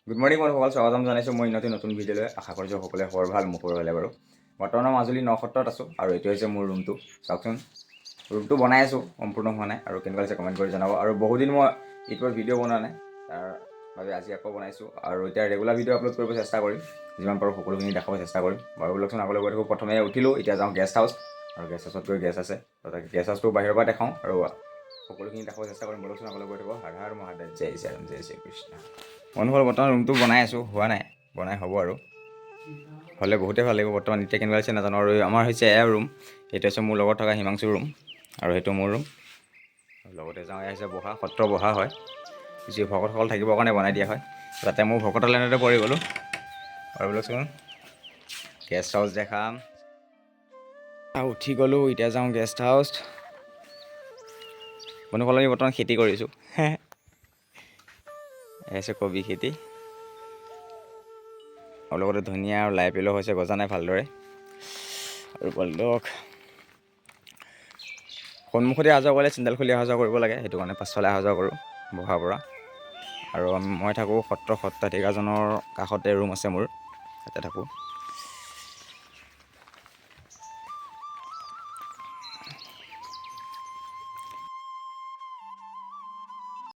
Good morning বন্ধুসকল, স্বাগতম জনাইছোঁ মই নতুন ভিডিঅ'লৈ। আশা কৰিছোঁ সকলোৱে খবৰ ভাল, মোৰ খবৰ ভালে বাৰু। বৰ্তমানৰ মাজুলী নসত্ৰত আছোঁ আৰু এইটো হৈছে মোৰ ৰুমটো। চাওকচোন, ৰুমটো বনাই আছোঁ, সম্পূৰ্ণ হোৱা নাই আৰু কেনেকুৱা হৈছে কমেণ্ট কৰি জনাব। আৰু বহুদিন মই ইউটিউবত ভিডিঅ' বনোৱা নাই, তাৰ বাবে আজি আকৌ বনাইছোঁ আৰু এতিয়া ৰেগুলাৰ ভিডিঅ' আপলোড কৰিব চেষ্টা কৰিম, যিমান পাৰোঁ সকলোখিনি দেখাব চেষ্টা কৰিম বাৰু। ব'লকচোন আগলৈ গৈ থাকোঁ। প্ৰথমে উঠিলোঁ, এতিয়া যাওঁ গেষ্ট হাউচ, আৰু গেষ্ট হাউচত গৈ গেষ্ট আছে, তাকে গেষ্ট হাউচটো বাহিৰৰ পৰা দেখাওঁ আৰু সকলোখিনি দেখাব চেষ্টা কৰিম। ব'লকচোন আগলৈ গৈ থাকোঁ। হৰ হৰ মহাদেৱ, জয় শ্ৰীৰাম, জয় শ্ৰীকৃষ্ণ। বন্ধুসকল, বৰ্তমান ৰুমটো বনাই আছোঁ, হোৱা নাই, বনাই হ'ব আৰু হ'লে বহুতেই ভাল লাগিব। বৰ্তমান এতিয়া কেনেকুৱা হৈছে নাজানো। আৰু আমাৰ হৈছে এয়া ৰুম, এইটো হৈছে মোৰ লগত থকা হিমাংশুৰ ৰুম আৰু সেইটো মোৰ ৰুম। লগতে যাওঁ, এয়া হৈছে বহা, সত্ৰ বহা হয়, যি ভকতসকল থাকিবৰ কাৰণে বনাই দিয়া হয়। তাতে মোৰ ভকতৰ লাইনতে পৰি গ'লোঁ আৰু বোলচোন গেষ্ট হাউচ দেখাম। উঠি গ'লোঁ, এতিয়া যাওঁ গেষ্ট হাউচ। বন্ধুসকল, আমি বৰ্তমান খেতি কৰিছোঁ, হৈছে কবি খেতি আৰু লগতে ধনিয়া আৰু লাই পেলো হৈছে, গজা নাই ভালদৰে। আৰু বলক সন্মুখতে অহা যোৱা কৰিলে চেণ্ডেল খুলি অহা যোৱা কৰিব লাগে, সেইটো কাৰণে পাছফালে অহা যোৱা কৰোঁ বহাৰ পৰা। আৰু মই থাকোঁ সত্ৰাধিকাৰজনৰ কাষতে ৰুম আছে মোৰ, তাতে থাকোঁ।